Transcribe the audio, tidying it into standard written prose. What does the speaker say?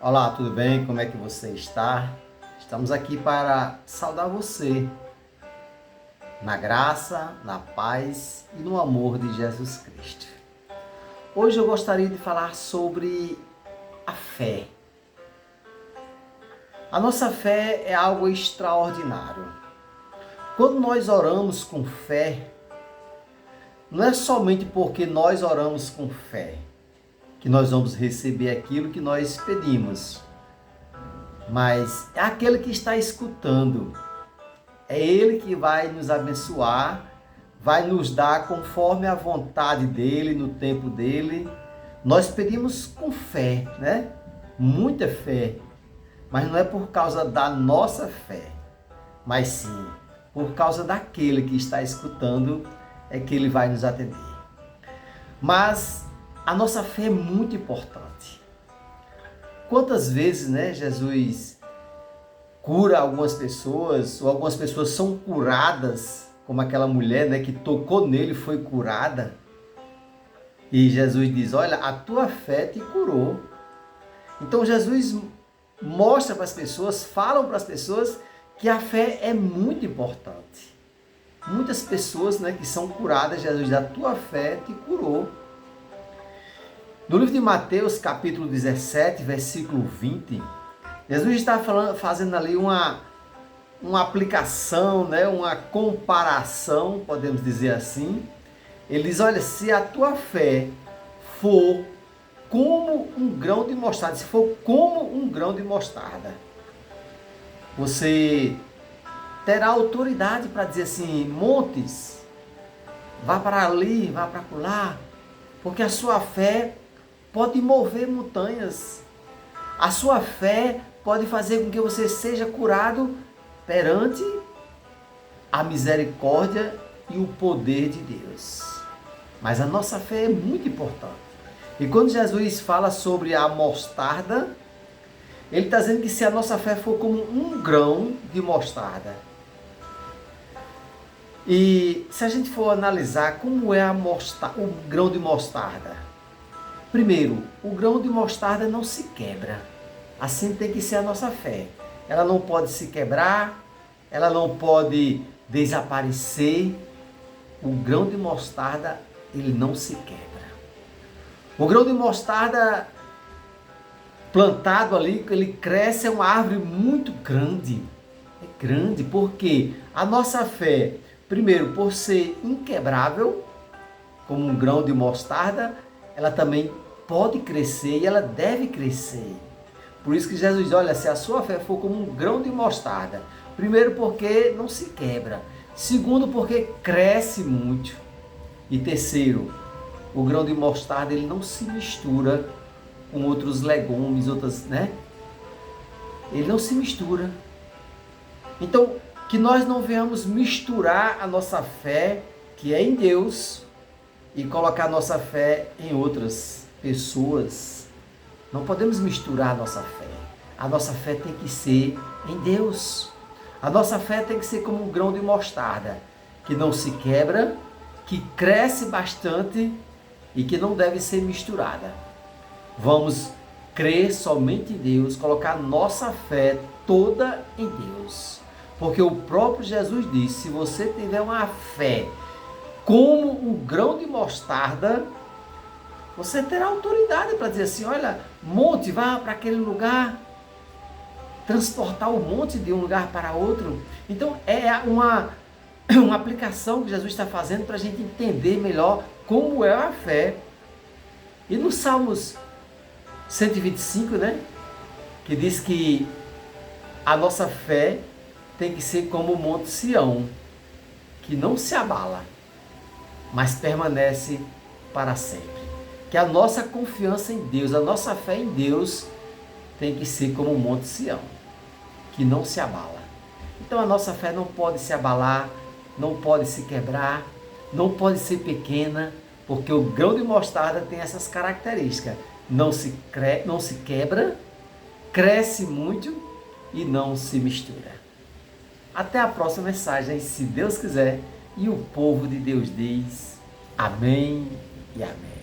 Olá, tudo bem? Como é que você está? Estamos aqui para saudar você na graça, na paz e no amor de Jesus Cristo. Hoje eu gostaria de falar sobre a fé. A nossa fé é algo extraordinário. Quando nós oramos com fé, não é somente porque nós oramos com fé que nós vamos receber aquilo que nós pedimos, mas é aquele que está escutando. É Ele que vai nos abençoar, vai nos dar conforme a vontade dEle, no tempo dEle. Nós pedimos com fé, né? Muita fé, mas não é por causa da nossa fé, mas sim por causa daquele que está escutando, é que Ele vai nos atender. Mas a nossa fé é muito importante. Quantas vezes, né, Jesus cura algumas pessoas, ou algumas pessoas são curadas, como aquela mulher, né, que tocou nele e foi curada. E Jesus diz, olha, a tua fé te curou. Então Jesus mostra para as pessoas, falam para as pessoas que a fé é muito importante. Muitas pessoas, né, que são curadas, Jesus diz, a tua fé te curou. No livro de Mateus, capítulo 17, versículo 20, Jesus está fazendo ali uma aplicação, né? Uma comparação, podemos dizer assim. Ele diz, olha, se a tua fé for como um grão de mostarda, se for como um grão de mostarda, você terá autoridade para dizer assim, montes, vá para ali, vá para lá, porque a sua fé pode mover montanhas. A sua fé pode fazer com que você seja curado perante a misericórdia e o poder de Deus. Mas a nossa fé é muito importante. E quando Jesus fala sobre a mostarda, ele está dizendo que se a nossa fé for como um grão de mostarda, e se a gente for analisar como é o grão de mostarda, primeiro, o grão de mostarda não se quebra. Assim tem que ser a nossa fé. Ela não pode se quebrar, ela não pode desaparecer. O grão de mostarda, ele não se quebra. O grão de mostarda plantado ali, ele cresce, é uma árvore muito grande. É grande porque a nossa fé, primeiro, por ser inquebrável, como um grão de mostarda, ela também pode crescer e ela deve crescer. Por isso que Jesus diz, olha, se a sua fé for como um grão de mostarda, primeiro porque não se quebra, segundo porque cresce muito, e terceiro, o grão de mostarda ele não se mistura com outros legumes, outras, né? Ele não se mistura. Então, que nós não venhamos misturar a nossa fé, que é em Deus, e colocar a nossa fé em outras pessoas. Não podemos misturar a nossa fé. A nossa fé tem que ser em Deus. A nossa fé tem que ser como um grão de mostarda, que não se quebra, que cresce bastante e que não deve ser misturada. Vamos crer somente em Deus, colocar nossa fé toda em Deus. Porque o próprio Jesus disse, se você tiver uma fé como um grão de mostarda, você terá autoridade para dizer assim, olha, monte, vá para aquele lugar, transportar o monte de um lugar para outro. Então é uma aplicação que Jesus está fazendo para a gente entender melhor como é a fé. E no Salmos 125, né, que diz que a nossa fé tem que ser como o Monte Sião, que não se abala, mas permanece para sempre. Que a nossa confiança em Deus, a nossa fé em Deus tem que ser como o Monte Sião, que não se abala. Então a nossa fé não pode se abalar, não pode se quebrar, não pode ser pequena, porque o grão de mostarda tem essas características. Não se quebra, cresce muito e não se mistura. Até a próxima mensagem, se Deus quiser, e o povo de Deus diz amém e amém.